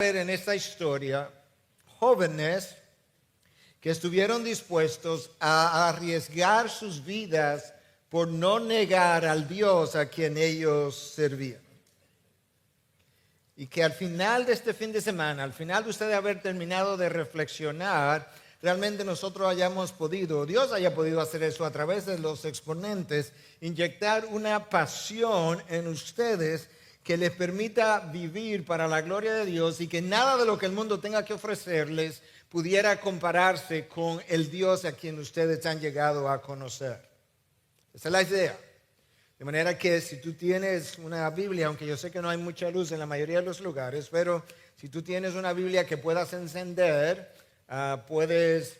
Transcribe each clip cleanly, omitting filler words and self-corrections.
ver en esta historia jóvenes que estuvieron dispuestos a arriesgar sus vidas por no negar al Dios a quien ellos servían. Y que al final de este fin de semana, al final de ustedes haber terminado de reflexionar, realmente nosotros hayamos podido, Dios haya podido hacer eso a través de los exponentes, inyectar una pasión en ustedes que les permita vivir para la gloria de Dios y que nada de lo que el mundo tenga que ofrecerles pudiera compararse con el Dios a quien ustedes han llegado a conocer. Esa es la idea. De manera que si tú tienes una Biblia, aunque yo sé que no hay mucha luz en la mayoría de los lugares, pero si tú tienes una Biblia que puedas encender, puedes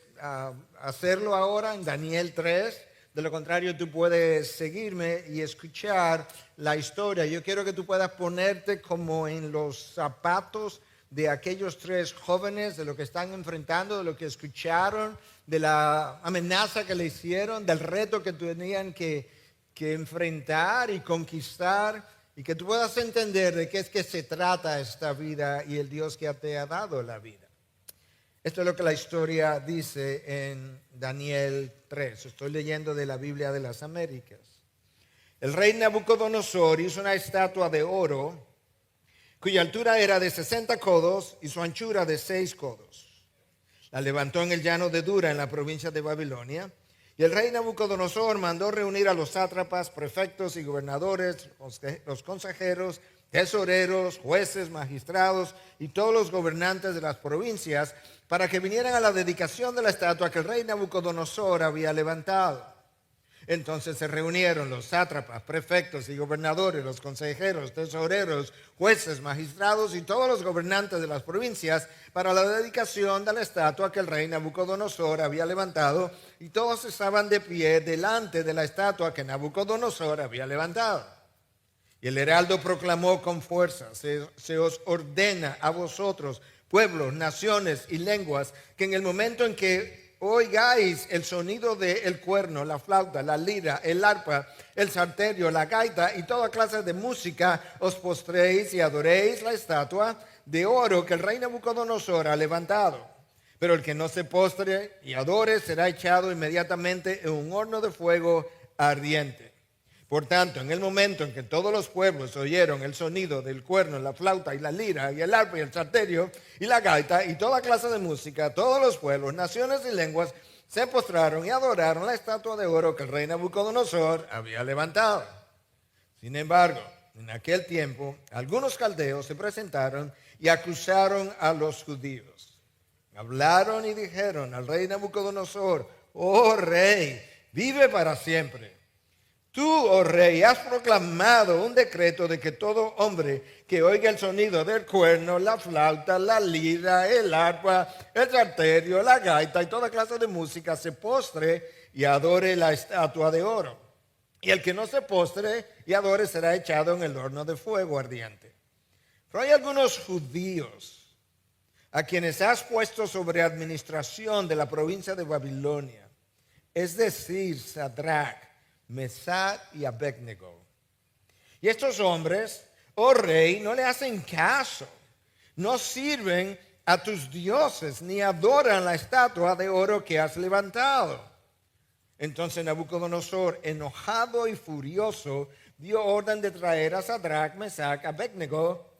hacerlo ahora en Daniel 3. De lo contrario, tú puedes seguirme y escuchar la historia. Yo quiero que tú puedas ponerte como en los zapatos de aquellos tres jóvenes, de lo que están enfrentando, de lo que escucharon, de la amenaza que le hicieron, del reto que tenían que enfrentar y conquistar, y que tú puedas entender de qué es que se trata esta vida y el Dios que te ha dado la vida. Esto es lo que la historia dice en Daniel 3. Estoy leyendo de la Biblia de las Américas. El rey Nabucodonosor hizo una estatua de oro cuya altura era de 60 codos y su anchura de 6 codos. La levantó en el llano de Dura, en la provincia de Babilonia. Y el rey Nabucodonosor mandó reunir a los sátrapas, prefectos y gobernadores, los consejeros, tesoreros, jueces, magistrados y todos los gobernantes de las provincias para que vinieran a la dedicación de la estatua que el rey Nabucodonosor había levantado. Entonces se reunieron los sátrapas, prefectos y gobernadores, los consejeros, tesoreros, jueces, magistrados y todos los gobernantes de las provincias para la dedicación de la estatua que el rey Nabucodonosor había levantado, y todos estaban de pie delante de la estatua que Nabucodonosor había levantado. Y el heraldo proclamó con fuerza: se os ordena a vosotros, pueblos, naciones y lenguas, que en el momento en que oigáis el sonido del cuerno, la flauta, la lira, el arpa, el salterio, la gaita y toda clase de música, os postréis y adoréis la estatua de oro que el rey Nabucodonosor ha levantado. Pero el que no se postre y adore será echado inmediatamente en un horno de fuego ardiente. Por tanto, en el momento en que todos los pueblos oyeron el sonido del cuerno, la flauta y la lira y el arpa y el salterio y la gaita y toda clase de música, todos los pueblos, naciones y lenguas se postraron y adoraron la estatua de oro que el rey Nabucodonosor había levantado. Sin embargo, en aquel tiempo, algunos caldeos se presentaron y acusaron a los judíos. Hablaron y dijeron al rey Nabucodonosor: oh rey, vive para siempre. Tú, oh rey, has proclamado un decreto de que todo hombre que oiga el sonido del cuerno, la flauta, la lira, el arpa, el salterio, la gaita y toda clase de música se postre y adore la estatua de oro. Y el que no se postre y adore será echado en el horno de fuego ardiente. Pero hay algunos judíos a quienes has puesto sobre administración de la provincia de Babilonia, es decir, Sadrach, Mesach y Abednego. Y estos hombres, oh rey, no le hacen caso, no sirven a tus dioses, ni adoran la estatua de oro que has levantado. Entonces Nabucodonosor, enojado y furioso, dio orden de traer a Sadrach, Mesach y Abednego.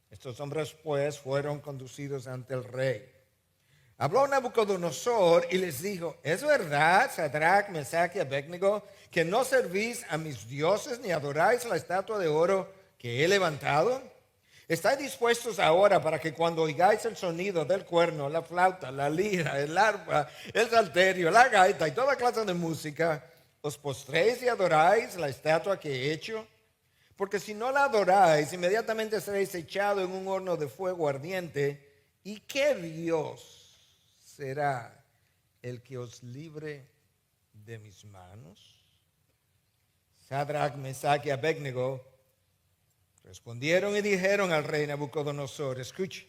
Estos hombres pues fueron conducidos ante el rey. Habló Nabucodonosor y les dijo: ¿es verdad, Sadrach, Mesach y Abednego, que no servís a mis dioses ni adoráis la estatua de oro que he levantado? ¿Estáis dispuestos ahora para que cuando oigáis el sonido del cuerno, la flauta, la lira, el arpa, el salterio, la gaita y toda clase de música, os postréis y adoráis la estatua que he hecho? Porque si no la adoráis, inmediatamente seréis echados en un horno de fuego ardiente. ¿Y qué Dios será el que os libre de mis manos? Sadrach, Mesach y Abednego respondieron y dijeron al rey Nabucodonosor: escuche,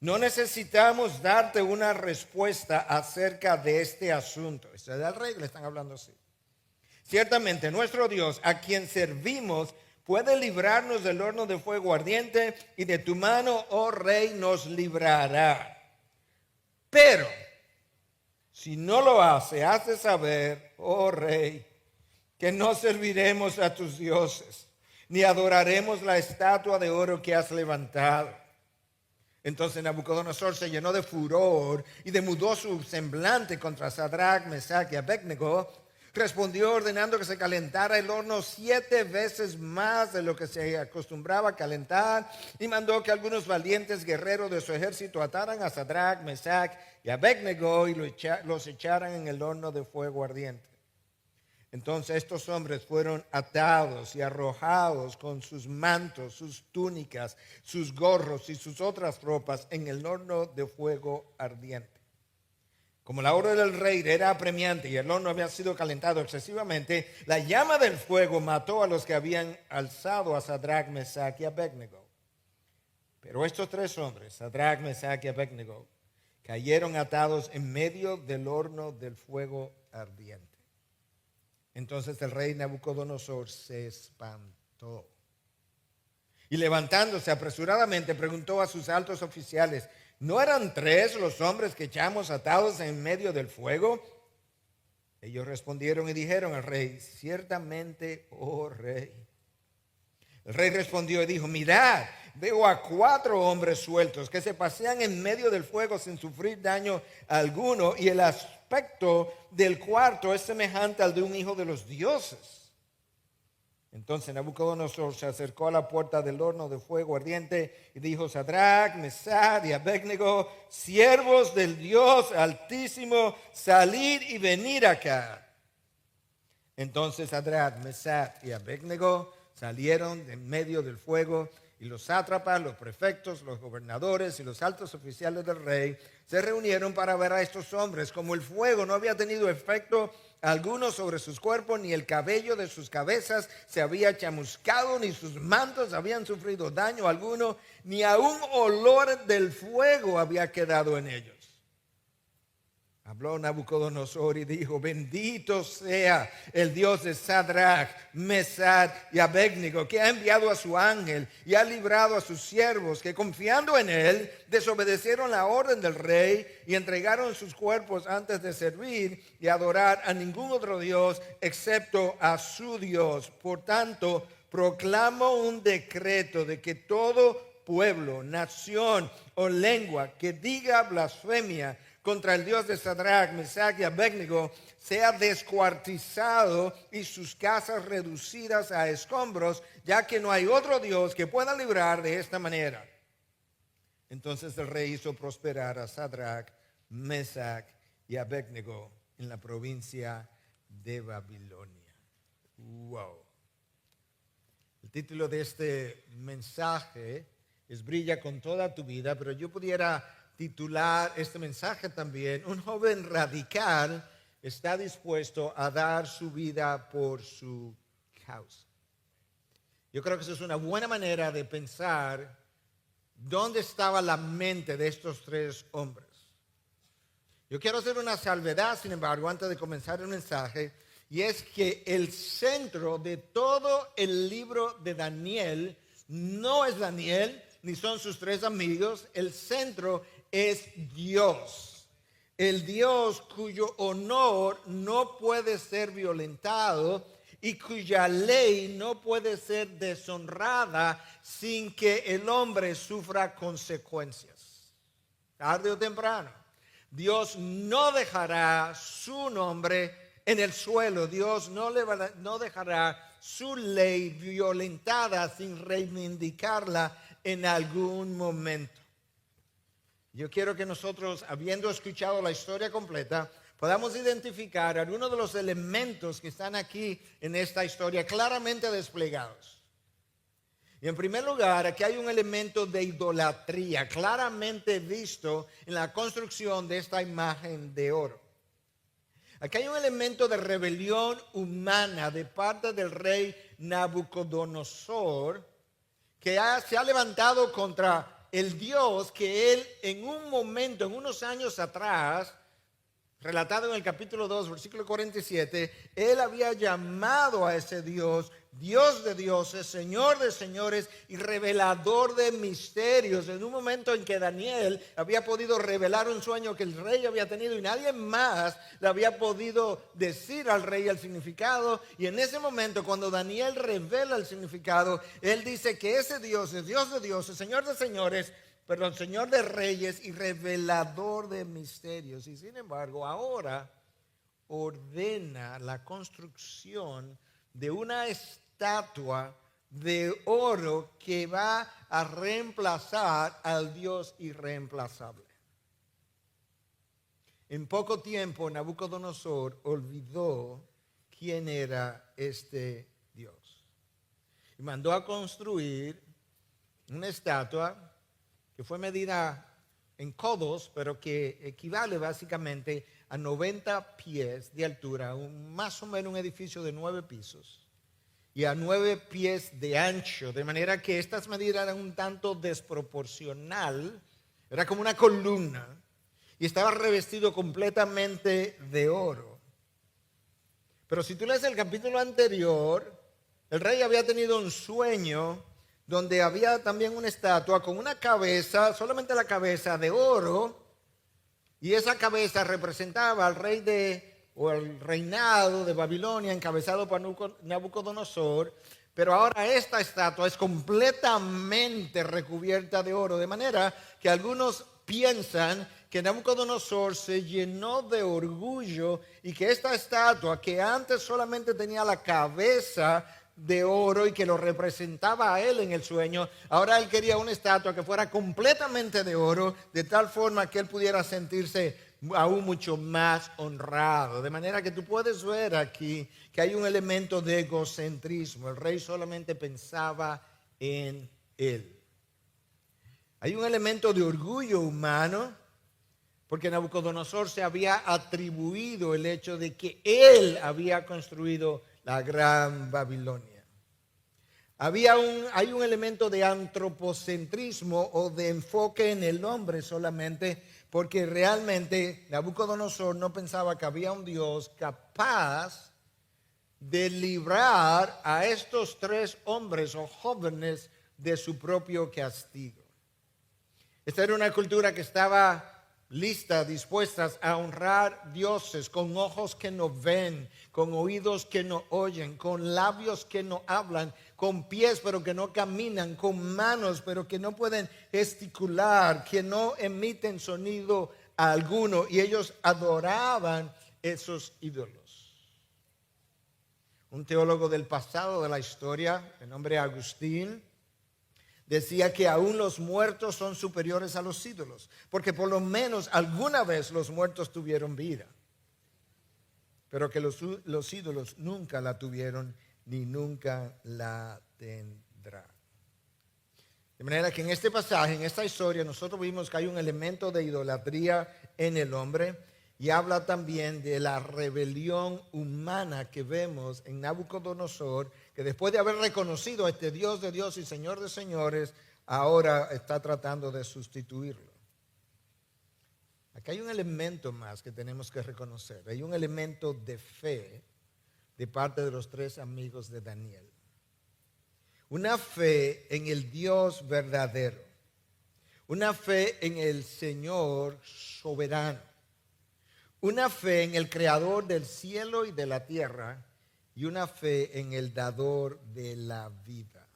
no necesitamos darte una respuesta acerca de este asunto. Este es el rey, le están hablando así. Ciertamente nuestro Dios, a quien servimos, puede librarnos del horno de fuego ardiente, y de tu mano, oh rey, nos librará. Pero si no lo hace, hace saber, oh rey, que no serviremos a tus dioses, ni adoraremos la estatua de oro que has levantado. Entonces Nabucodonosor se llenó de furor y demudó su semblante contra Sadrach, Mesach y Abednego. Respondió ordenando que se calentara el horno 7 veces más de lo que se acostumbraba a calentar, y mandó que algunos valientes guerreros de su ejército ataran a Sadrach, Mesach y Abednego y los echaran en el horno de fuego ardiente. Entonces estos hombres fueron atados y arrojados con sus mantos, sus túnicas, sus gorros y sus otras ropas en el horno de fuego ardiente. Como la hora del rey era apremiante y el horno había sido calentado excesivamente, la llama del fuego mató a los que habían alzado a Sadrach, Mesach y Abednego. Pero estos 3 hombres, Sadrach, Mesach y Abednego, cayeron atados en medio del horno del fuego ardiente. Entonces el rey Nabucodonosor se espantó y, levantándose apresuradamente, preguntó a sus altos oficiales: ¿no eran 3 los hombres que echamos atados en medio del fuego? Ellos respondieron y dijeron al rey: ciertamente, oh rey. El rey respondió y dijo: mirad, veo a 4 hombres sueltos que se pasean en medio del fuego sin sufrir daño alguno, y el aspecto del cuarto es semejante al de un hijo de los dioses. Entonces Nabucodonosor se acercó a la puerta del horno de fuego ardiente y dijo: Sadrach, Mesach y Abednego, siervos del Dios Altísimo, salid y venid acá. Entonces Sadrach, Mesach y Abednego salieron de en medio del fuego, y los sátrapas, los prefectos, los gobernadores y los altos oficiales del rey se reunieron para ver a estos hombres. Como el fuego no había tenido efecto alguno sobre sus cuerpos, ni el cabello de sus cabezas se había chamuscado, ni sus mantos habían sufrido daño alguno, ni aun olor del fuego había quedado en ellos. Habló Nabucodonosor y dijo: bendito sea el Dios de Sadrach, Mesach y Abednego, que ha enviado a su ángel y ha librado a sus siervos, que confiando en él desobedecieron la orden del rey y entregaron sus cuerpos antes de servir y adorar a ningún otro Dios excepto a su Dios. Por tanto, proclamo un decreto de que todo pueblo, nación o lengua que diga blasfemia contra el Dios de Sadrach, Mesach y Abednego sea descuartizado y sus casas reducidas a escombros, ya que no hay otro Dios que pueda librar de esta manera. Entonces el rey hizo prosperar a Sadrach, Mesach y Abednego en la provincia de Babilonia. Wow. El título de este mensaje es Brilla con toda tu vida, pero yo pudiera titular este mensaje también: un joven radical está dispuesto a dar su vida por su causa. Yo creo que eso es una buena manera de pensar dónde estaba la mente de estos 3 hombres. Yo quiero hacer una salvedad, sin embargo, antes de comenzar el mensaje, y es que el centro de todo el libro de Daniel no es Daniel, ni son sus 3 amigos. El centro es Dios, el Dios cuyo honor no puede ser violentado y cuya ley no puede ser deshonrada sin que el hombre sufra consecuencias. Tarde o temprano, Dios no dejará su nombre en el suelo. Dios no dejará su ley violentada sin reivindicarla en algún momento. Yo quiero que nosotros, habiendo escuchado la historia completa, podamos identificar algunos de los elementos que están aquí en esta historia claramente desplegados. Y en primer lugar, aquí hay un elemento de idolatría claramente visto en la construcción de esta imagen de oro. Aquí hay un elemento de rebelión humana de parte del rey Nabucodonosor, que se ha levantado contra el Dios que él en un momento, en unos años atrás, relatado en el capítulo 2, versículo 47, él había llamado a ese Dios Dios de dioses, Señor de señores y revelador de misterios. En un momento en que Daniel había podido revelar un sueño que el rey había tenido y nadie más le había podido decir al rey el significado. Y en ese momento, cuando Daniel revela el significado, él dice que ese Dios es Dios de dioses, Señor de señores, perdón, Señor de reyes y revelador de misterios. Y sin embargo, ahora ordena la construcción de una estatua de oro que va a reemplazar al Dios irreemplazable. En poco tiempo, Nabucodonosor olvidó quién era este Dios y mandó a construir una estatua que fue medida en codos, pero que equivale básicamente a 90 pies de altura, más o menos un edificio de 9 pisos, y a 9 pies de ancho, de manera que estas medidas eran un tanto desproporcional, era como una columna, y estaba revestido completamente de oro. Pero si tú lees el capítulo anterior, el rey había tenido un sueño donde había también una estatua con una cabeza, solamente la cabeza de oro, y esa cabeza representaba al rey o el reinado de Babilonia encabezado por Nabucodonosor, pero ahora esta estatua es completamente recubierta de oro, de manera que algunos piensan que Nabucodonosor se llenó de orgullo y que esta estatua, que antes solamente tenía la cabeza de oro y que lo representaba a él en el sueño, ahora él quería una estatua que fuera completamente de oro, de tal forma que él pudiera sentirse aún mucho más honrado. De manera que tú puedes ver aquí que hay un elemento de egocentrismo. El rey solamente pensaba en él. Hay un elemento de orgullo humano, porque Nabucodonosor se había atribuido el hecho de que él había construido la gran Babilonia. Hay un elemento de antropocentrismo o de enfoque en el hombre solamente, porque realmente Nabucodonosor no pensaba que había un Dios capaz de librar a estos 3 hombres o jóvenes de su propio castigo. Esta era una cultura que estaba listas, dispuestas a honrar dioses con ojos que no ven, con oídos que no oyen, con labios que no hablan, con pies pero que no caminan, con manos pero que no pueden gesticular, que no emiten sonido alguno, y ellos adoraban esos ídolos. Un teólogo del pasado de la historia, de nombre Agustín, decía que aún los muertos son superiores a los ídolos, porque por lo menos alguna vez los muertos tuvieron vida, pero que los ídolos nunca la tuvieron ni nunca la tendrán. De manera que en este pasaje, en esta historia, nosotros vimos que hay un elemento de idolatría en el hombre, y habla también de la rebelión humana que vemos en Nabucodonosor, que después de haber reconocido a este Dios de Dios y Señor de señores, ahora está tratando de sustituirlo. Aquí hay un elemento más que tenemos que reconocer. Hay un elemento de fe de parte de los 3 amigos de Daniel. Una fe en el Dios verdadero. Una fe en el Señor soberano. Una fe en el creador del cielo y de la tierra, y una fe en el dador de la vida.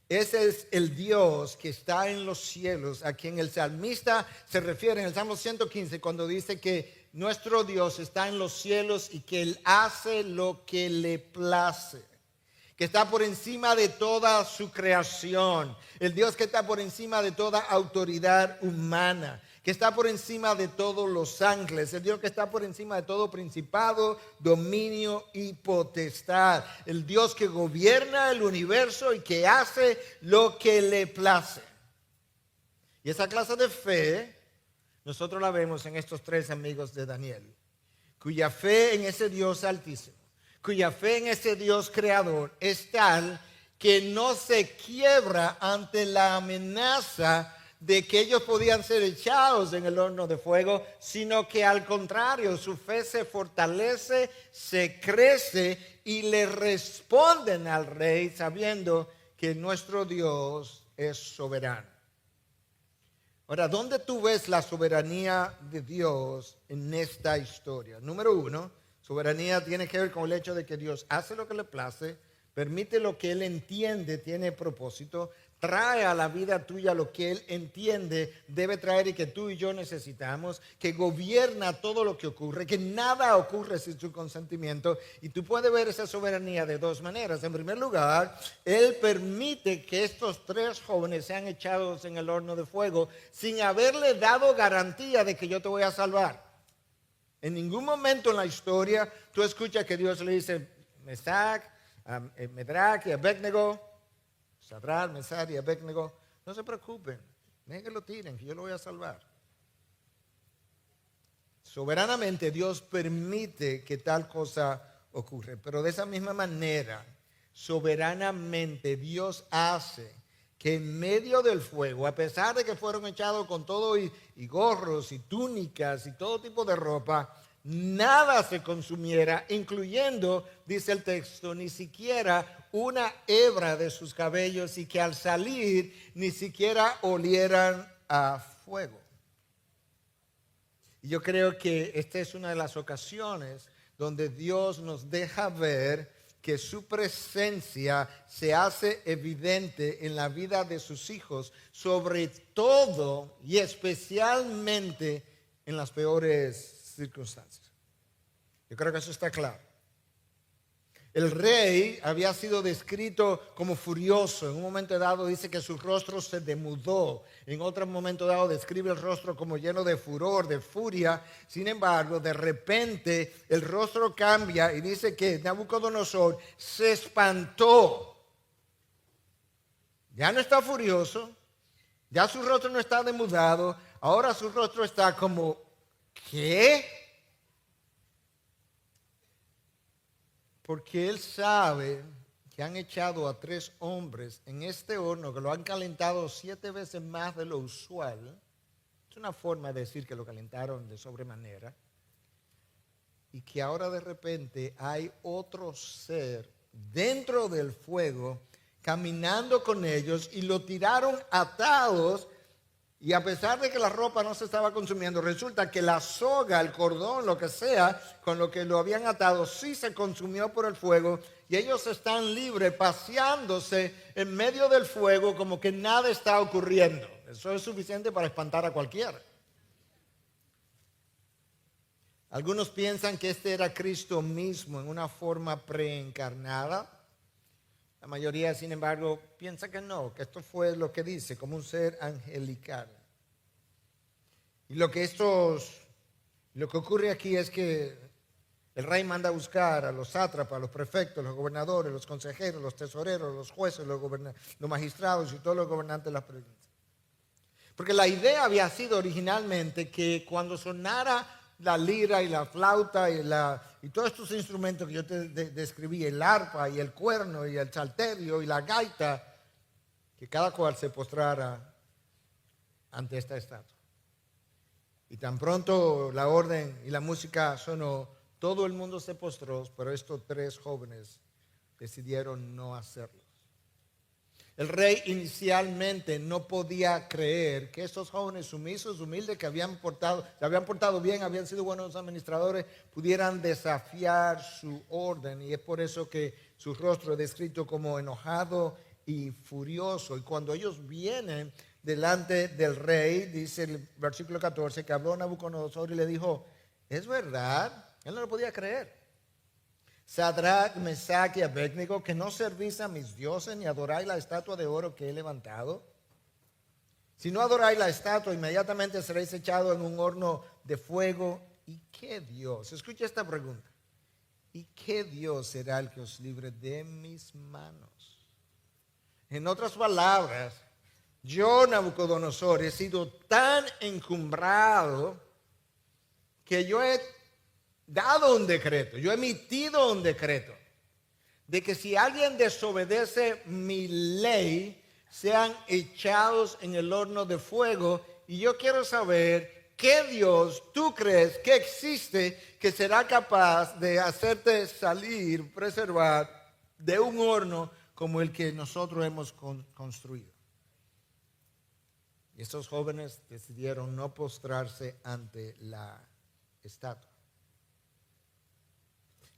Ese es el Dios que está en los cielos, a quien el salmista se refiere en el Salmo 115 cuando dice que nuestro Dios está en los cielos y que Él hace lo que le place, que está por encima de toda su creación, el Dios que está por encima de toda autoridad humana, que está por encima de todos los ángeles, el Dios que está por encima de todo principado, dominio y potestad, el Dios que gobierna el universo y que hace lo que le place. Y esa clase de fe nosotros la vemos en estos 3 amigos de Daniel, cuya fe en ese Dios altísimo, cuya fe en ese Dios creador es tal que no se quiebra ante la amenaza de que ellos podían ser echados en el horno de fuego, sino que al contrario, su fe se fortalece, se crece y le responden al rey sabiendo que nuestro Dios es soberano. Ahora, ¿dónde tú ves la soberanía de Dios en esta historia? Número uno, soberanía tiene que ver con el hecho de que Dios hace lo que le place, permite lo que Él entiende tiene propósito, trae a la vida tuya lo que Él entiende debe traer y que tú y yo necesitamos, que gobierna todo lo que ocurre, que nada ocurre sin su consentimiento. Y tú puedes ver esa soberanía de dos maneras. En primer lugar, Él permite que estos tres jóvenes sean echados en el horno de fuego sin haberle dado garantía de que yo te voy a salvar. En ningún momento en la historia tú escuchas que Dios le dice, Mesac, Medrach y Abednego, Sadrach, Mesach y Abednego, no se preocupen, dejen que lo tiren, que yo lo voy a salvar. Soberanamente Dios permite que tal cosa ocurra, pero de esa misma manera, soberanamente Dios hace que en medio del fuego, a pesar de que fueron echados con todo y gorros y túnicas y todo tipo de ropa, nada se consumiera, incluyendo, dice el texto, ni siquiera una hebra de sus cabellos, y que al salir ni siquiera olieran a fuego. Y yo creo que esta es una de las ocasiones donde Dios nos deja ver que su presencia se hace evidente en la vida de sus hijos, sobre todo y especialmente en las peores circunstancias. Yo creo que eso está claro. El rey había sido descrito como furioso. En un momento dado dice que su rostro se demudó. En otro momento dado describe el rostro como lleno de furor, de furia. Sin embargo, de repente el rostro cambia y dice que Nabucodonosor se espantó. Ya no está furioso, ya su rostro no está demudado, ahora su rostro está como, ¿qué? Porque él sabe que han echado a 3 hombres en este horno, que lo han calentado 7 veces más de lo usual. Es una forma de decir que lo calentaron de sobremanera. Y que ahora de repente hay otro ser dentro del fuego caminando con ellos y lo tiraron atados. Y a pesar de que la ropa no se estaba consumiendo, resulta que la soga, el cordón, lo que sea, con lo que lo habían atado, sí se consumió por el fuego. Y ellos están libres, paseándose en medio del fuego como que nada está ocurriendo. Eso es suficiente para espantar a cualquiera. Algunos piensan que este era Cristo mismo en una forma preencarnada. La mayoría, sin embargo, piensa que no, que esto fue lo que dice, como un ser angelical. Y lo que ocurre aquí es que el rey manda a buscar a los sátrapas, a los prefectos, los gobernadores, los consejeros, los tesoreros, los jueces, los magistrados y todos los gobernantes de las provincias. Porque la idea había sido originalmente que cuando sonara la lira y la flauta y todos estos instrumentos que yo te describí, el arpa y el cuerno y el salterio y la gaita, que cada cual se postrara ante esta estatua. Y tan pronto la orden y la música sonó, todo el mundo se postró, pero estos 3 jóvenes decidieron no hacerlo. El rey inicialmente no podía creer que estos jóvenes sumisos, humildes, que se habían portado bien, habían sido buenos administradores, pudieran desafiar su orden. Y es por eso que su rostro es descrito como enojado y furioso. Y cuando ellos vienen delante del rey, dice el versículo 14, que habló Nabucodonosor y le dijo, ¿es verdad? Él no lo podía creer. Sadrach, Mesach y Abednego, que no servís a mis dioses ni adoráis la estatua de oro que he levantado. Si no adoráis la estatua, inmediatamente seréis echados en un horno de fuego. ¿Y qué Dios? Escucha esta pregunta. ¿Y qué Dios será el que os libre de mis manos? En otras palabras, yo, Nabucodonosor, he sido tan encumbrado que yo he dado un decreto, yo he emitido un decreto de que si alguien desobedece mi ley, sean echados en el horno de fuego. Y yo quiero saber ¿qué Dios tú crees que existe que será capaz de hacerte salir, preservar de un horno como el que nosotros hemos construido? Y estos jóvenes decidieron no postrarse ante la estatua.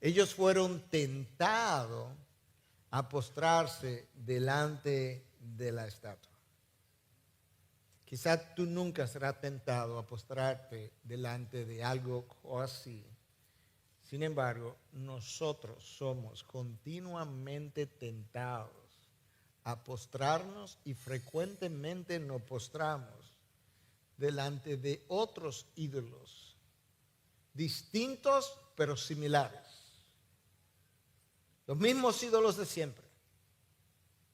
Ellos fueron tentados a postrarse delante de la estatua. Quizás tú nunca serás tentado a postrarte delante de algo así. Sin embargo, nosotros somos continuamente tentados a postrarnos y frecuentemente nos postramos delante de otros ídolos, distintos pero similares. Los mismos ídolos de siempre.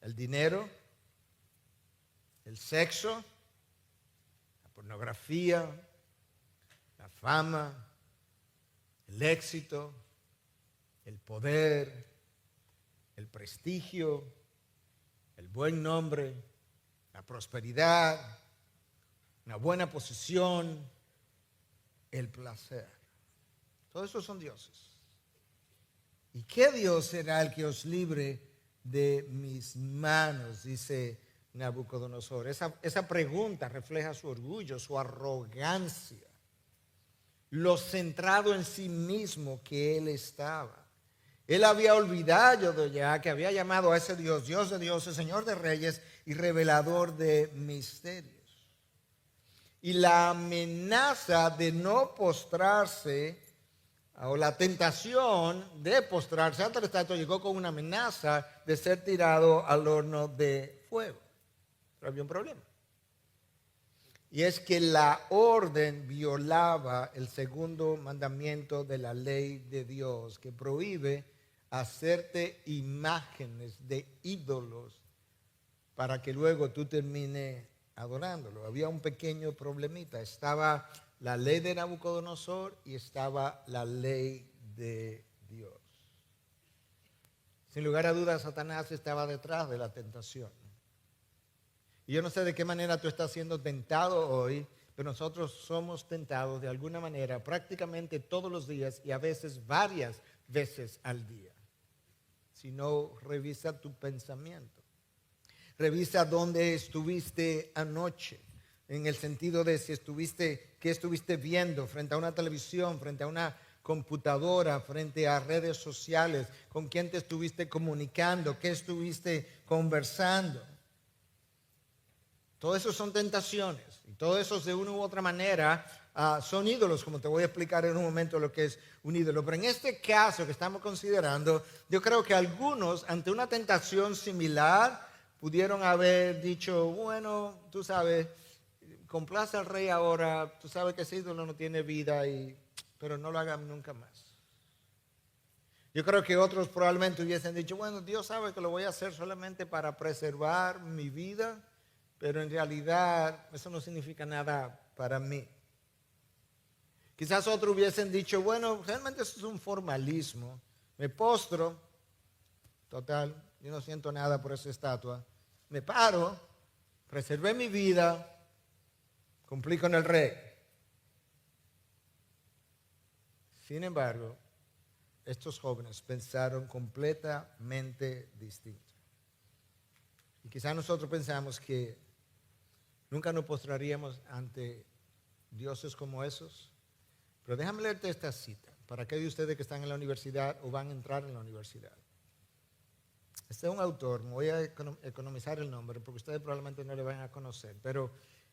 El dinero, el sexo, la pornografía, la fama, el éxito, el poder, el prestigio, el buen nombre, la prosperidad, una buena posición, el placer. Todos esos son dioses. ¿Y qué Dios será el que os libre de mis manos? Dice Nabucodonosor. Esa pregunta refleja su orgullo, su arrogancia, lo centrado en sí mismo que él estaba. Él había olvidado ya que había llamado a ese Dios, Dios de dioses, Señor de reyes y revelador de misterios. Y la amenaza de no postrarse, o la tentación de postrarse ante la estatua, llegó con una amenaza de ser tirado al horno de fuego. Pero había un problema. Y es que la orden violaba el segundo mandamiento de la ley de Dios, que prohíbe hacerte imágenes de ídolos para que luego tú termines adorándolo. Había un pequeño problemita. Estaba la ley de Nabucodonosor y estaba la ley de Dios. Sin lugar a dudas, Satanás estaba detrás de la tentación. Y yo no sé de qué manera tú estás siendo tentado hoy, pero nosotros somos tentados de alguna manera prácticamente todos los días y a veces varias veces al día. Si no, revisa tu pensamiento. Revisa dónde estuviste anoche. En el sentido de qué estuviste viendo frente a una televisión, frente a una computadora, frente a redes sociales, con quién te estuviste comunicando, qué estuviste conversando. Todo eso son tentaciones y todo eso de una u otra manera son ídolos, como te voy a explicar en un momento lo que es un ídolo. Pero en este caso que estamos considerando, yo creo que algunos ante una tentación similar pudieron haber dicho, bueno, tú sabes, complace al rey ahora, tú sabes que ese ídolo no tiene vida, pero no lo hagan nunca más. Yo creo que otros probablemente hubiesen dicho, bueno, Dios sabe que lo voy a hacer solamente para preservar mi vida, pero en realidad eso no significa nada para mí. Quizás otros hubiesen dicho, bueno, realmente eso es un formalismo, me postro, total, yo no siento nada por esa estatua, me paro, preservé mi vida, cumplí con el rey. Sin embargo, estos jóvenes pensaron completamente distinto. Y quizás nosotros pensamos que nunca nos postraríamos ante dioses como esos. Pero déjame leerte esta cita para aquellos de ustedes que están en la universidad o van a entrar en la universidad. Este es un autor, me voy a economizar el nombre porque ustedes probablemente no le van a conocer, pero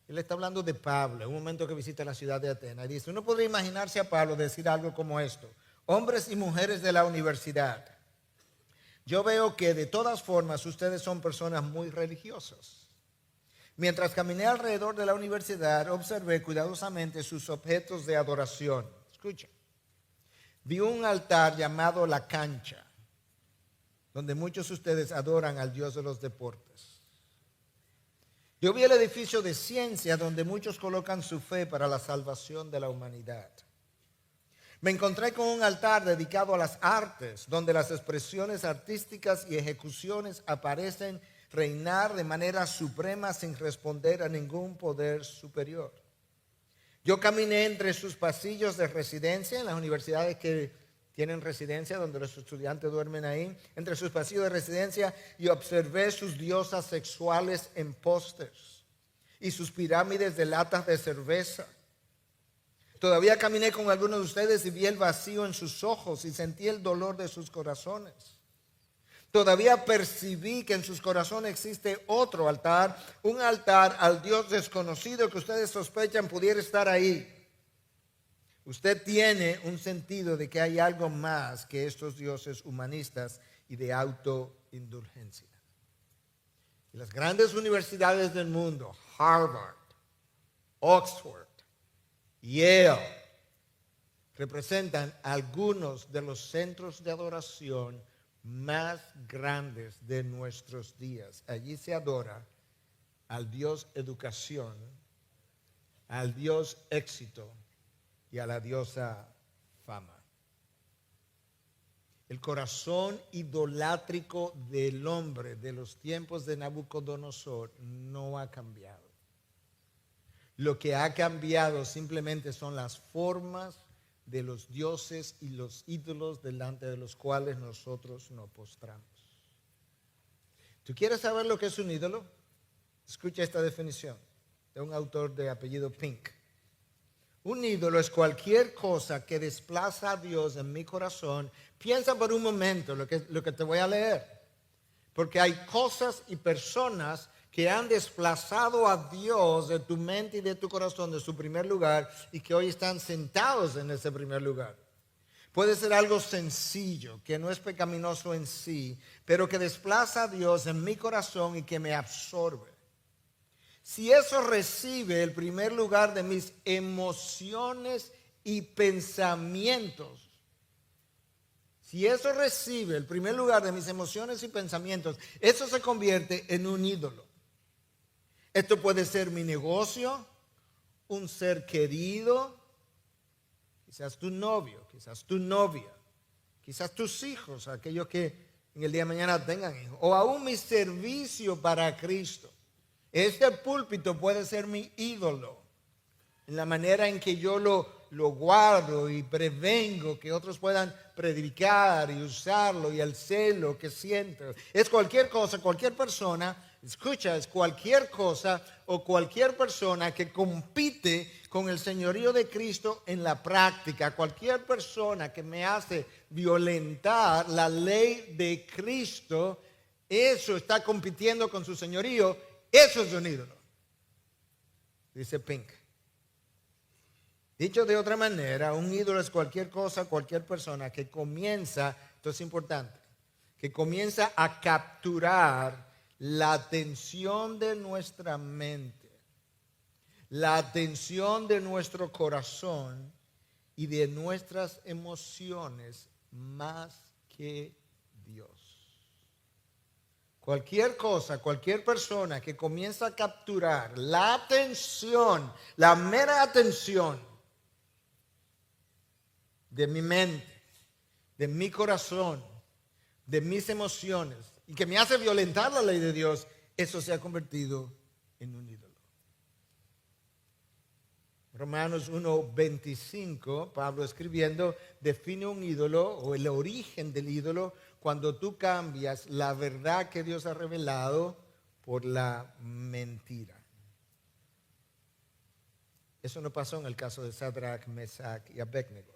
él está hablando de Pablo en un momento que visita la ciudad de Atenas. Y dice, uno podría imaginarse a Pablo decir algo como esto: hombres y mujeres de la universidad, yo veo que de todas formas ustedes son personas muy religiosas. Mientras caminé alrededor de la universidad, observé cuidadosamente sus objetos de adoración. Escucha. Vi un altar llamado La Cancha, donde muchos de ustedes adoran al Dios de los deportes. Yo vi el edificio de ciencia, donde muchos colocan su fe para la salvación de la humanidad. Me encontré con un altar dedicado a las artes, donde las expresiones artísticas y ejecuciones aparecen reinar de manera suprema sin responder a ningún poder superior. Yo caminé entre sus pasillos de residencia en las universidades que tienen residencia, donde los estudiantes duermen ahí. Entre sus pasillos de residencia y observé sus diosas sexuales en pósters y sus pirámides de latas de cerveza. Todavía caminé con algunos de ustedes y vi el vacío en sus ojos y sentí el dolor de sus corazones. Todavía percibí que en sus corazones existe otro altar, un altar al Dios desconocido que ustedes sospechan pudiera estar ahí. Usted tiene un sentido de que hay algo más que estos dioses humanistas y de autoindulgencia. Y las grandes universidades del mundo, Harvard, Oxford, Yale, representan algunos de los centros de adoración más grandes de nuestros días. Allí se adora al Dios educación, al Dios éxito y a la diosa fama. El corazón idolátrico del hombre de los tiempos de Nabucodonosor no ha cambiado. Lo que ha cambiado simplemente son las formas de los dioses y los ídolos delante de los cuales nosotros nos postramos. ¿Tú quieres saber lo que es un ídolo? Escucha esta definición de un autor de apellido Pink. Un ídolo es cualquier cosa que desplaza a Dios en mi corazón. Piensa por un momento lo que te voy a leer. Porque hay cosas y personas que han desplazado a Dios de tu mente y de tu corazón de su primer lugar y que hoy están sentados en ese primer lugar. Puede ser algo sencillo, que no es pecaminoso en sí, pero que desplaza a Dios en mi corazón y que me absorbe. Si eso recibe el primer lugar de mis emociones y pensamientos, si eso recibe el primer lugar de mis emociones y pensamientos, eso se convierte en un ídolo. Esto puede ser mi negocio, un ser querido, quizás tu novio, quizás tu novia, quizás tus hijos, aquellos que en el día de mañana tengan hijos, o aún mi servicio para Cristo. Este púlpito puede ser mi ídolo, en la manera en que yo lo guardo y prevengo que otros puedan predicar y usarlo, y el celo que siento. Es cualquier cosa, cualquier persona. Escucha, es cualquier cosa o cualquier persona que compite con el señorío de Cristo en la práctica. Cualquier persona que me hace violentar la ley de Cristo, eso está compitiendo con su señorío. Eso es un ídolo, dice Pink. Dicho de otra manera, un ídolo es cualquier cosa, cualquier persona que comienza, esto es importante, que comienza a capturar la atención de nuestra mente, la atención de nuestro corazón y de nuestras emociones más que Dios. Cualquier cosa, cualquier persona que comienza a capturar la atención, la mera atención de mi mente, de mi corazón, de mis emociones, y que me hace violentar la ley de Dios, eso se ha convertido en un ídolo. Romanos 1:25, Pablo escribiendo, define un ídolo o el origen del ídolo cuando tú cambias la verdad que Dios ha revelado por la mentira. Eso no pasó en el caso de Sadrach, Mesach y Abednego,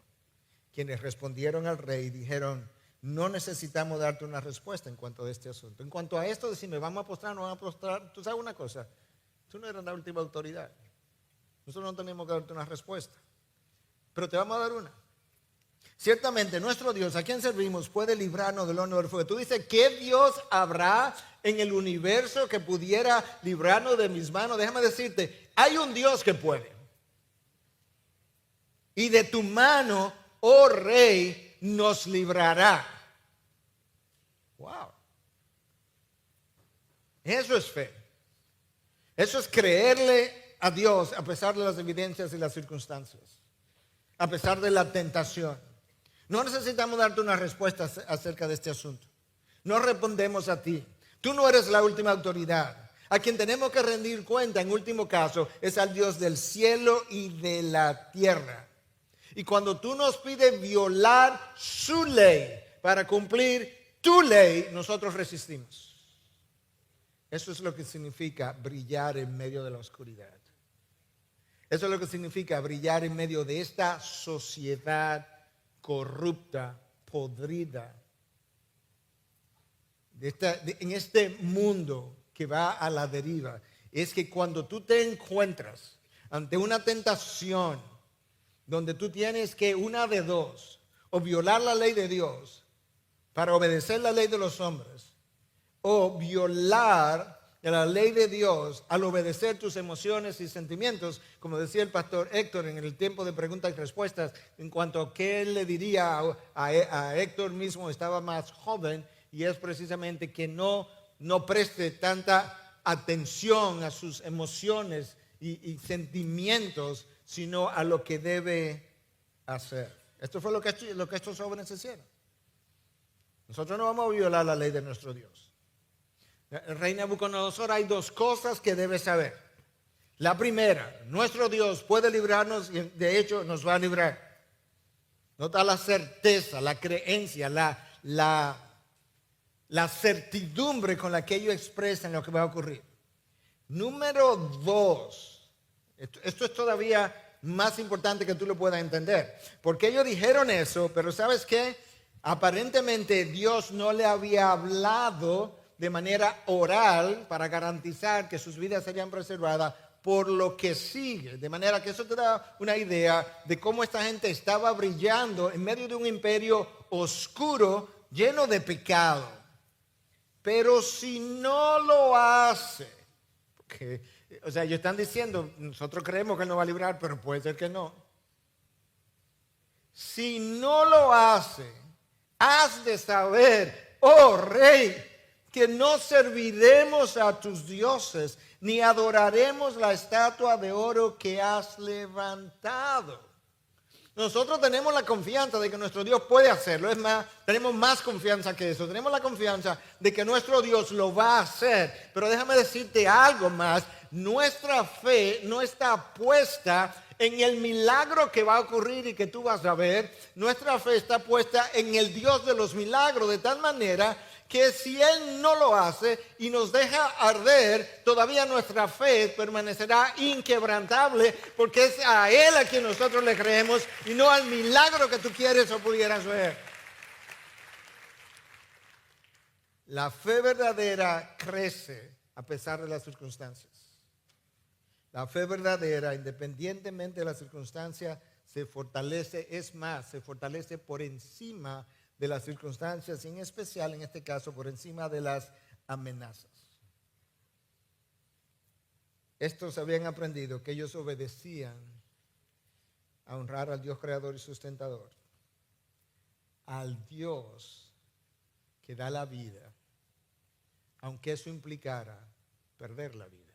quienes respondieron al rey y dijeron: no necesitamos darte una respuesta en cuanto a este asunto. En cuanto a esto, decime, ¿vamos a postrar o no vamos a postrar? Tú sabes una cosa, tú no eres la última autoridad. Nosotros no tenemos que darte una respuesta, pero te vamos a dar una. Ciertamente nuestro Dios, a quien servimos, puede librarnos del horno del fuego. Tú dices, ¿qué Dios habrá en el universo que pudiera librarnos de mis manos? Déjame decirte, hay un Dios que puede. Y de tu mano, oh rey, nos librará. Wow. Eso es fe. Eso es creerle a Dios a pesar de las evidencias y las circunstancias, a pesar de la tentación. No necesitamos darte una respuesta acerca de este asunto. No respondemos a ti. Tú no eres la última autoridad. A quien tenemos que rendir cuenta, en último caso, es al Dios del cielo y de la tierra. Y cuando tú nos pides violar su ley para cumplir tu ley, nosotros resistimos. Eso es lo que significa brillar en medio de la oscuridad. Eso es lo que significa brillar en medio de esta sociedad corrupta, podrida, en este mundo que va a la deriva. Es que cuando tú te encuentras ante una tentación donde tú tienes que una de dos, o violar la ley de Dios para obedecer la ley de los hombres, o violar la ley de Dios al obedecer tus emociones y sentimientos, como decía el pastor Héctor en el tiempo de preguntas y respuestas, en cuanto a qué él le diría a Héctor mismo, estaba más joven, y es precisamente que no preste tanta atención a sus emociones y sentimientos, sino a lo que debe hacer. Esto fue lo que estos jóvenes hicieron. Nosotros no vamos a violar la ley de nuestro Dios. El rey Nabucodonosor, hay dos cosas que debes saber. La primera, nuestro Dios puede librarnos y de hecho nos va a librar. Nota la certeza, la creencia, la certidumbre con la que ellos expresan lo que va a ocurrir. Número dos, esto es todavía más importante que tú lo puedas entender. Porque ellos dijeron eso, pero ¿sabes qué? Aparentemente Dios no le había hablado de manera oral para garantizar que sus vidas serían preservadas por lo que sigue. De manera que eso te da una idea de cómo esta gente estaba brillando en medio de un imperio oscuro lleno de pecado. Pero si no lo hace, porque, o sea, ellos están diciendo, nosotros creemos que Él nos va a librar, pero puede ser que no. Si no lo hace, has de saber, oh rey, que no serviremos a tus dioses, ni adoraremos la estatua de oro que has levantado. Nosotros tenemos la confianza de que nuestro Dios puede hacerlo. Es más, tenemos más confianza que eso. Tenemos la confianza de que nuestro Dios lo va a hacer. Pero déjame decirte algo más. Nuestra fe no está puesta en el milagro que va a ocurrir y que tú vas a ver. Nuestra fe está puesta en el Dios de los milagros, de tal manera que si Él no lo hace y nos deja arder, todavía nuestra fe permanecerá inquebrantable, porque es a Él a quien nosotros le creemos y no al milagro que tú quieres o pudieras ver. La fe verdadera crece a pesar de las circunstancias. La fe verdadera, independientemente de las circunstancias, se fortalece, es más, se fortalece por encima de las circunstancias y en especial, en este caso, por encima de las amenazas. Estos habían aprendido que ellos obedecían a honrar al Dios creador y sustentador, al Dios que da la vida, aunque eso implicara perder la vida.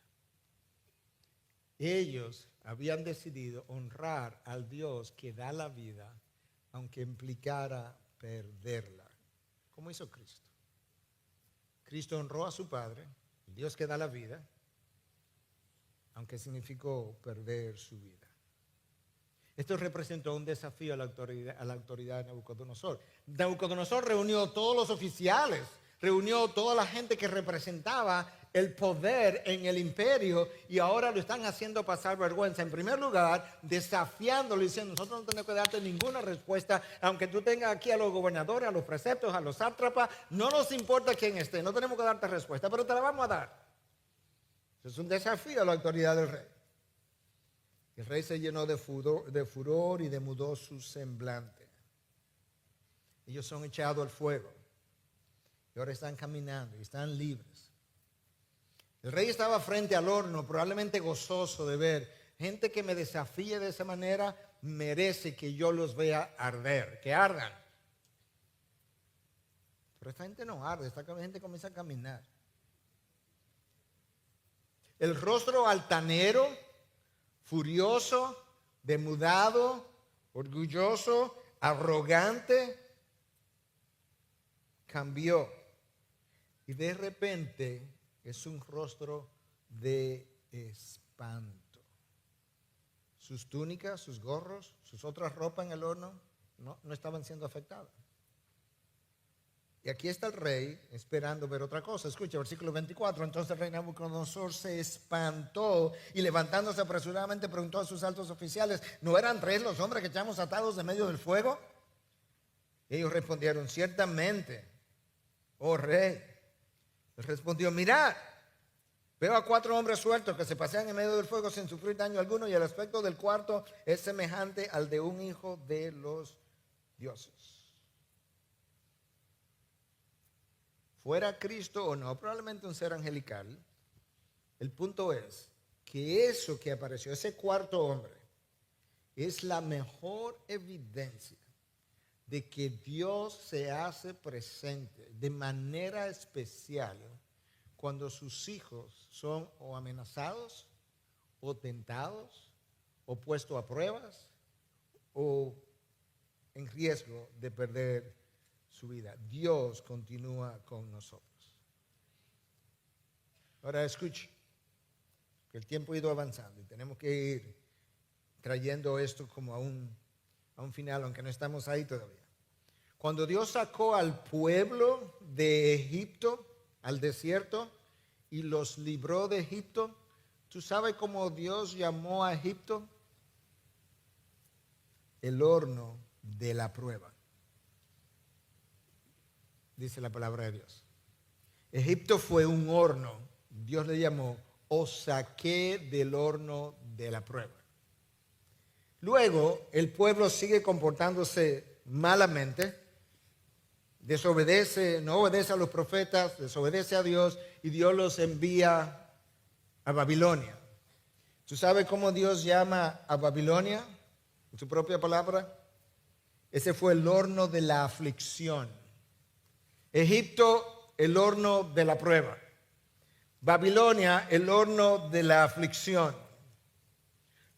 Ellos habían decidido honrar al Dios que da la vida, aunque implicara perderla, como hizo Cristo. Cristo honró a su Padre, el Dios que da la vida, aunque significó perder su vida. Esto representó un desafío a la autoridad de Nabucodonosor. Nabucodonosor reunió todos los oficiales, reunió toda la gente que representaba el poder en el imperio y ahora lo están haciendo pasar vergüenza. En primer lugar, desafiándolo y diciendo, nosotros no tenemos que darte ninguna respuesta, aunque tú tengas aquí a los gobernadores, a los preceptos, a los sátrapas, no nos importa quién esté, no tenemos que darte respuesta, pero te la vamos a dar. Es un desafío a la autoridad del rey. El rey se llenó de furor y demudó su semblante. Ellos son echados al fuego y ahora están caminando y están libres. El rey estaba frente al horno, probablemente gozoso de ver gente que me desafíe de esa manera, merece que yo los vea arder, que ardan. Pero esta gente no arde, esta gente comienza a caminar. El rostro altanero, furioso, demudado, orgulloso, arrogante, cambió. Y de repente es un rostro de espanto. Sus túnicas, sus gorros, sus otras ropas en el horno no estaban siendo afectadas. Y aquí está el rey esperando ver otra cosa. Escucha, versículo 24. Entonces el rey Nabucodonosor se espantó y levantándose apresuradamente preguntó a sus altos oficiales: ¿no eran 3 los hombres que echamos atados de medio del fuego? Ellos respondieron: ciertamente, oh rey. Él respondió: mirad, veo a 4 hombres sueltos que se pasean en medio del fuego sin sufrir daño alguno, y el aspecto del cuarto es semejante al de un hijo de los dioses. Fuera Cristo o no, probablemente un ser angelical, el punto es que eso que apareció, ese cuarto hombre, es la mejor evidencia de que Dios se hace presente de manera especial cuando sus hijos son o amenazados, o tentados, o puestos a pruebas, o en riesgo de perder su vida. Dios continúa con nosotros. Ahora escuche, que el tiempo ha ido avanzando y tenemos que ir trayendo esto como a un final, aunque no estamos ahí todavía. Cuando Dios sacó al pueblo de Egipto, al desierto, y los libró de Egipto, ¿tú sabes cómo Dios llamó a Egipto? El horno de la prueba, dice la palabra de Dios. Egipto fue un horno. Dios le llamó: os saqué del horno de la prueba. Luego el pueblo sigue comportándose malamente, desobedece, no obedece a los profetas, desobedece a Dios, y Dios los envía a Babilonia. ¿Tú sabes cómo Dios llama a Babilonia? En su propia palabra. Ese fue el horno de la aflicción. Egipto, el horno de la prueba. Babilonia, el horno de la aflicción.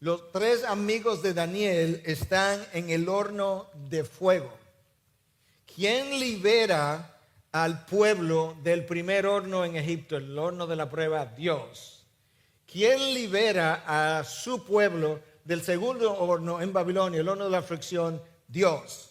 Los 3 amigos de Daniel están en el horno de fuego. ¿Quién libera al pueblo del primer horno en Egipto, el horno de la prueba? Dios. ¿Quién libera a su pueblo del segundo horno en Babilonia, el horno de la aflicción? Dios.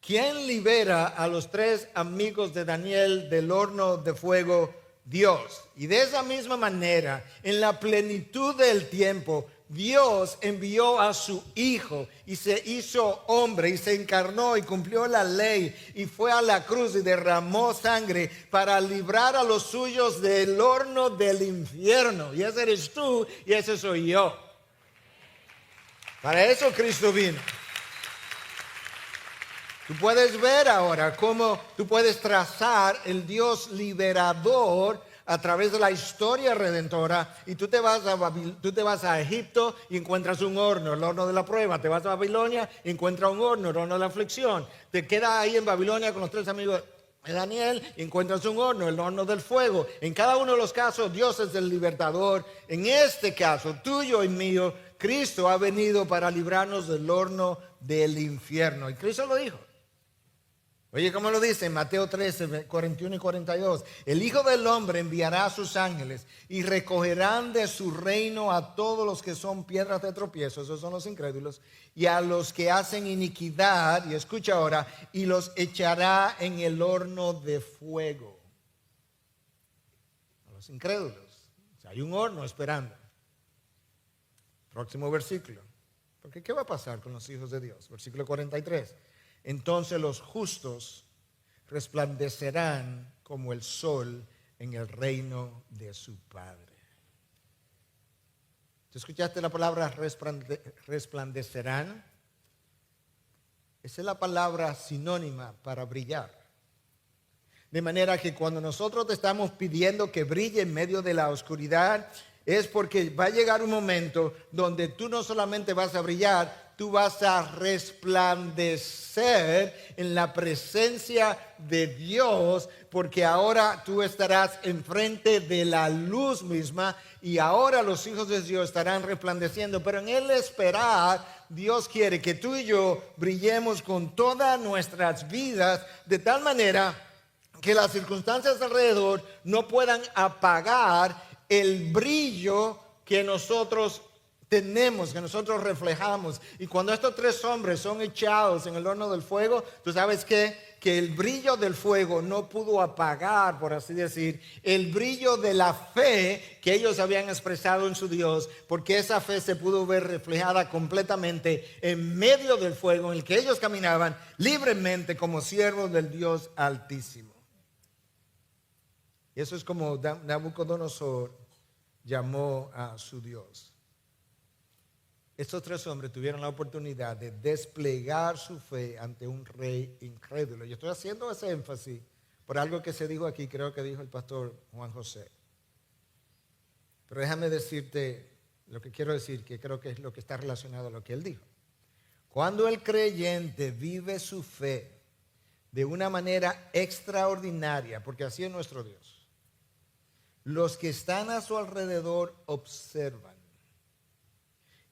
¿Quién libera a los 3 amigos de Daniel del horno de fuego? Dios. Y de esa misma manera, en la plenitud del tiempo, Dios envió a su Hijo y se hizo hombre y se encarnó y cumplió la ley y fue a la cruz y derramó sangre para librar a los suyos del horno del infierno. Y ese eres tú y ese soy yo. Para eso Cristo vino. Tú puedes ver ahora cómo tú puedes trazar el Dios liberador a través de la historia redentora, y tú te vas a Egipto y encuentras un horno, el horno de la prueba. Te vas a Babilonia y encuentras un horno, el horno de la aflicción. Te quedas ahí en Babilonia con los 3 amigos de Daniel y encuentras un horno, el horno del fuego. En cada uno de los casos Dios es el libertador. En este caso, tuyo y mío, Cristo ha venido para librarnos del horno del infierno. Y Cristo lo dijo. Oye, ¿cómo lo dice? En Mateo 13, 41 y 42. El Hijo del Hombre enviará a sus ángeles y recogerán de su reino a todos los que son piedras de tropiezo, esos son los incrédulos, y a los que hacen iniquidad, y escucha ahora, y los echará en el horno de fuego. A los incrédulos. O sea, hay un horno esperando. Próximo versículo. Porque ¿qué va a pasar con los hijos de Dios? Versículo 43. Entonces los justos resplandecerán como el sol en el reino de su Padre. ¿Tú escuchaste la palabra resplandecerán? Esa es la palabra sinónima para brillar. De manera que cuando nosotros te estamos pidiendo que brille en medio de la oscuridad, es porque va a llegar un momento donde tú no solamente vas a brillar, tú vas a resplandecer en la presencia de Dios, porque ahora tú estarás enfrente de la luz misma y ahora los hijos de Dios estarán resplandeciendo. Pero en el esperar, Dios quiere que tú y yo brillemos con todas nuestras vidas de tal manera que las circunstancias alrededor no puedan apagar el brillo que nosotros tenemos, que nosotros reflejamos. Y cuando estos tres hombres son echados en el horno del fuego, tú sabes que el brillo del fuego no pudo apagar, por así decir, el brillo de la fe que ellos habían expresado en su Dios, porque esa fe se pudo ver reflejada completamente en medio del fuego en el que ellos caminaban libremente como siervos del Dios Altísimo. Y eso es como Nabucodonosor llamó a su Dios. Estos tres hombres tuvieron la oportunidad de desplegar su fe ante un rey incrédulo. Yo estoy haciendo ese énfasis por algo que se dijo aquí, creo que dijo el pastor Juan José. Pero déjame decirte lo que quiero decir, que creo que es lo que está relacionado a lo que él dijo. Cuando el creyente vive su fe de una manera extraordinaria, porque así es nuestro Dios, los que están a su alrededor observan.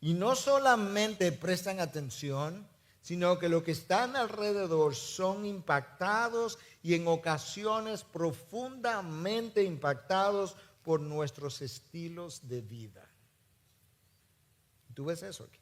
Y no solamente prestan atención, sino que los que están alrededor son impactados y en ocasiones profundamente impactados por nuestros estilos de vida. ¿Tú ves eso aquí?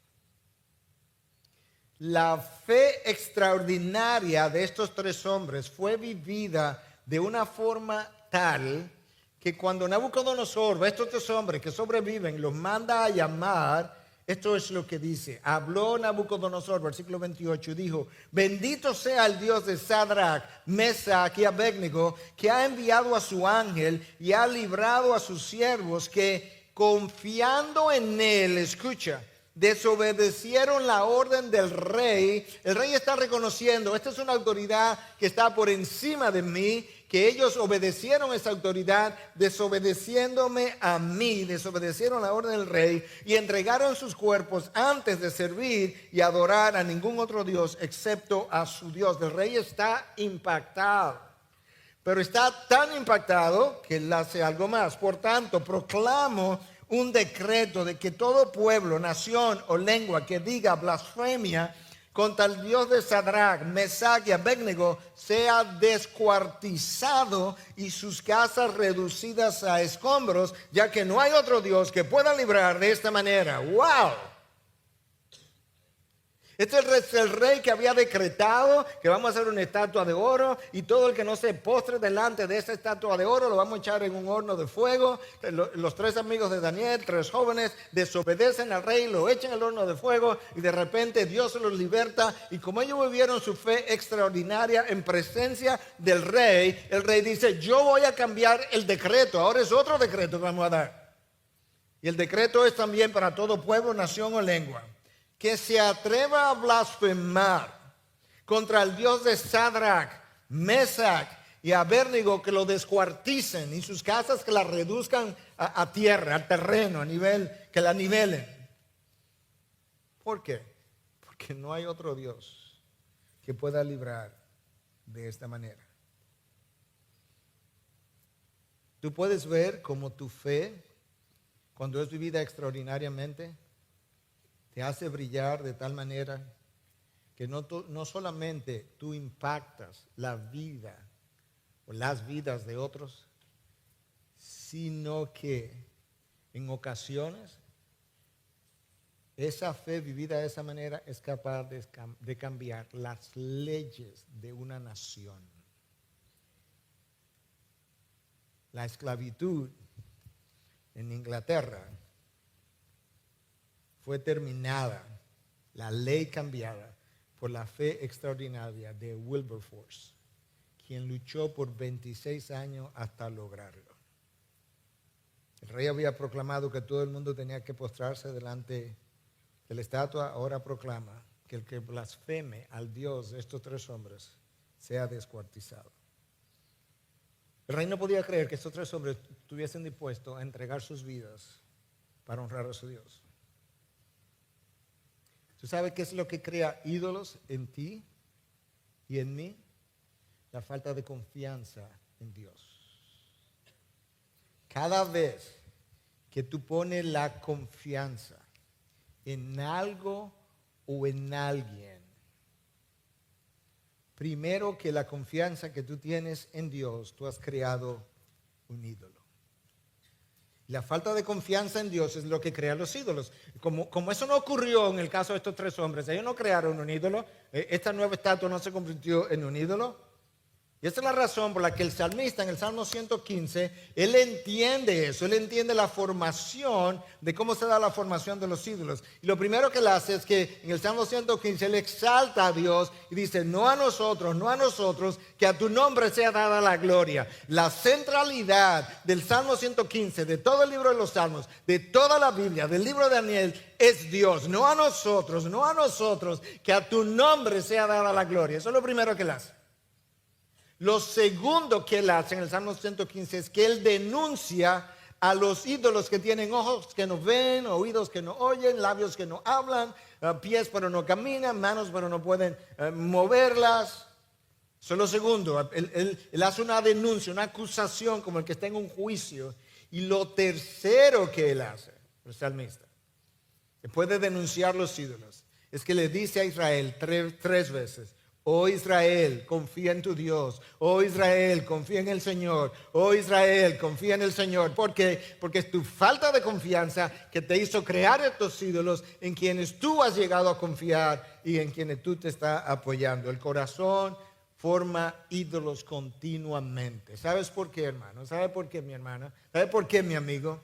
La fe extraordinaria de estos tres hombres fue vivida de una forma tal que cuando Nabucodonosor ve a estos tres hombres que sobreviven, los manda a llamar. Esto es lo que dice. Habló Nabucodonosor, versículo 28, y dijo: bendito sea el Dios de Sadrach, Mesach y Abednego, que ha enviado a su ángel y ha librado a sus siervos que, confiando en él, escucha, desobedecieron la orden del rey. El rey está reconociendo, esta es una autoridad que está por encima de mí, que ellos obedecieron esa autoridad, desobedeciéndome a mí, desobedecieron la orden del rey y entregaron sus cuerpos antes de servir y adorar a ningún otro Dios excepto a su Dios. El rey está impactado, pero está tan impactado que él hace algo más. Por tanto, proclamo un decreto de que todo pueblo, nación o lengua que diga blasfemia contra el Dios de Sadrach, Mesach y Abednego sea descuartizado y sus casas reducidas a escombros, ya que no hay otro Dios que pueda librar de esta manera. ¡Wow! Este es el rey que había decretado que vamos a hacer una estatua de oro y todo el que no se postre delante de esa estatua de oro lo vamos a echar en un horno de fuego. Los tres amigos de Daniel, tres jóvenes, desobedecen al rey, lo echan al horno de fuego y de repente Dios los liberta. Y como ellos vivieron su fe extraordinaria en presencia del rey, el rey dice: yo voy a cambiar el decreto, ahora es otro decreto que vamos a dar. Y el decreto es también para todo pueblo, nación o lengua que se atreva a blasfemar contra el Dios de Sadrach, Mesach y Abednego, que lo descuarticen y sus casas que las reduzcan a tierra, al terreno, a nivel, que la nivelen. ¿Por qué? Porque no hay otro Dios que pueda librar de esta manera. Tú puedes ver cómo tu fe, cuando es vivida extraordinariamente, te hace brillar de tal manera que no solamente tú impactas la vida o las vidas de otros, sino que en ocasiones esa fe vivida de esa manera es capaz de cambiar las leyes de una nación. La esclavitud en Inglaterra fue terminada, la ley cambiada por la fe extraordinaria de Wilberforce, quien luchó por 26 años hasta lograrlo. El rey había proclamado que todo el mundo tenía que postrarse delante de la estatua. Ahora proclama que el que blasfeme al Dios de estos tres hombres sea descuartizado. El rey no podía creer que estos tres hombres estuviesen dispuestos a entregar sus vidas para honrar a su Dios. ¿Tú sabes qué es lo que crea ídolos en ti y en mí? La falta de confianza en Dios. Cada vez que tú pones la confianza en algo o en alguien, primero que la confianza que tú tienes en Dios, tú has creado un ídolo. Y la falta de confianza en Dios es lo que crea los ídolos. Como eso no ocurrió en el caso de estos tres hombres, ellos no crearon un ídolo, esta nueva estatua no se convirtió en un ídolo. Y esa es la razón por la que el salmista en el Salmo 115, él entiende eso, él entiende la formación de cómo se da la formación de los ídolos. Y lo primero que él hace es que en el Salmo 115 él exalta a Dios y dice, no a nosotros, que a tu nombre sea dada la gloria. La centralidad del Salmo 115, de todo el libro de los Salmos, de toda la Biblia, del libro de Daniel, es Dios, no a nosotros, que a tu nombre sea dada la gloria. Eso es lo primero que él hace. Lo segundo que él hace en el Salmo 115 es que él denuncia a los ídolos que tienen ojos que no ven, oídos que no oyen, labios que no hablan, pies pero no caminan, manos pero no pueden moverlas. Eso es lo segundo. Él hace una denuncia, una acusación como el que está en un juicio. Y lo tercero que él hace, el salmista, después de denunciar los ídolos, es que le dice a Israel tres veces: oh Israel, confía en tu Dios. Oh Israel, confía en el Señor. Oh Israel, confía en el Señor. ¿Por qué? Porque es tu falta de confianza que te hizo crear estos ídolos en quienes tú has llegado a confiar y en quienes tú te estás apoyando. El corazón forma ídolos continuamente. ¿Sabes por qué, hermano? ¿Sabes por qué, mi hermana? ¿Sabes por qué, mi amigo?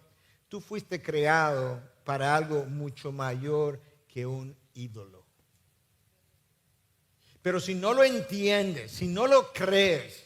Tú fuiste creado para algo mucho mayor que un ídolo. Pero si no lo entiendes, si no lo crees,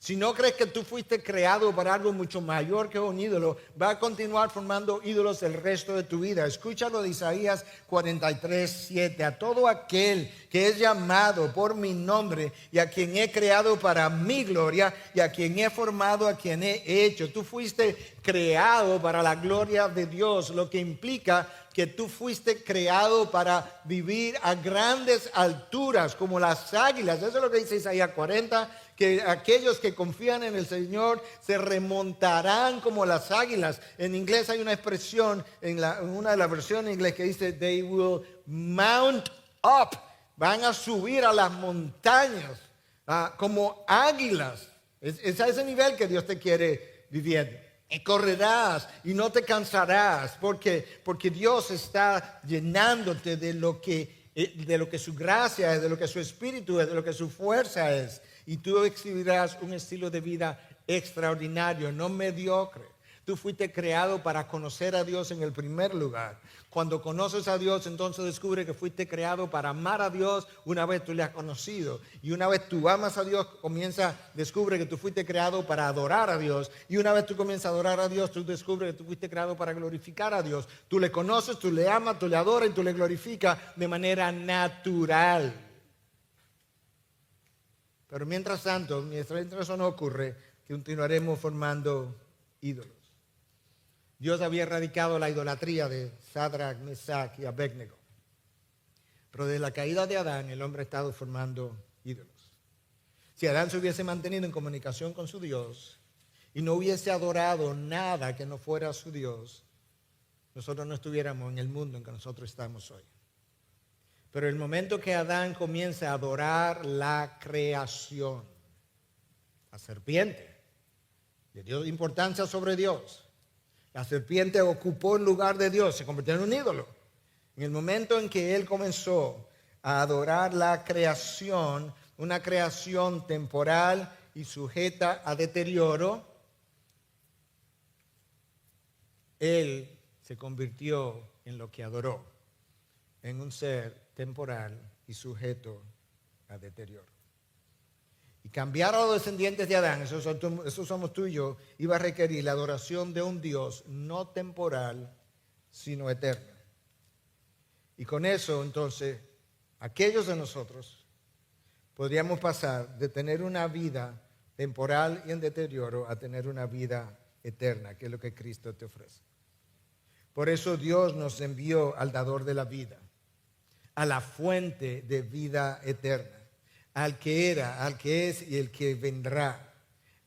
si no crees que tú fuiste creado para algo mucho mayor que un ídolo, va a continuar formando ídolos el resto de tu vida. Escúchalo de Isaías 43:7. A todo aquel que es llamado por mi nombre y a quien he creado para mi gloria y a quien he formado, a quien he hecho. Tú fuiste creado para la gloria de Dios, lo que implica que tú fuiste creado para vivir a grandes alturas como las águilas. Eso es lo que dice Isaías 40, que aquellos que confían en el Señor se remontarán como las águilas. En inglés hay una expresión en una de las versiones en inglés que dice they will mount up, van a subir a las montañas como águilas. Es a ese nivel que Dios te quiere viviendo. Y correrás y no te cansarás porque Dios está llenándote de lo que su gracia es, de lo que su espíritu es, de lo que su fuerza es. Y tú exhibirás un estilo de vida extraordinario, no mediocre. Tú fuiste creado para conocer a Dios en el primer lugar. Cuando conoces a Dios, entonces descubre que fuiste creado para amar a Dios una vez tú le has conocido. Y una vez tú amas a Dios, descubre que tú fuiste creado para adorar a Dios. Y una vez tú comienzas a adorar a Dios, tú descubres que tú fuiste creado para glorificar a Dios. Tú le conoces, tú le amas, tú le adoras y tú le glorificas de manera natural. Pero mientras tanto, mientras eso no ocurre, continuaremos formando ídolos. Dios había erradicado la idolatría de Sadrach, Mesach y Abednego. Pero desde la caída de Adán, el hombre ha estado formando ídolos. Si Adán se hubiese mantenido en comunicación con su Dios y no hubiese adorado nada que no fuera su Dios, nosotros no estuviéramos en el mundo en que nosotros estamos hoy. Pero el momento que Adán comienza a adorar la creación, la serpiente, le dio importancia sobre Dios. La serpiente ocupó el lugar de Dios, se convirtió en un ídolo. En el momento en que él comenzó a adorar la creación, una creación temporal y sujeta a deterioro, él se convirtió en lo que adoró, en un ser temporal y sujeto a deterioro. Y cambiar a los descendientes de Adán, eso somos tú y yo, iba a requerir la adoración de un Dios no temporal, sino eterno. Y con eso, entonces, aquellos de nosotros podríamos pasar de tener una vida temporal y en deterioro a tener una vida eterna, que es lo que Cristo te ofrece. Por eso Dios nos envió al dador de la vida, a la fuente de vida eterna, al que era, al que es y el que vendrá,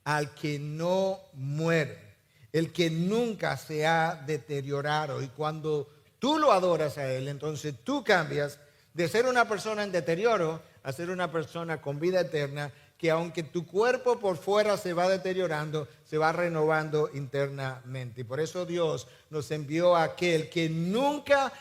al que no muere, el que nunca se ha deteriorado. Y cuando tú lo adoras a él, entonces tú cambias de ser una persona en deterioro a ser una persona con vida eterna que aunque tu cuerpo por fuera se va deteriorando, se va renovando internamente. Y por eso Dios nos envió a aquel que nunca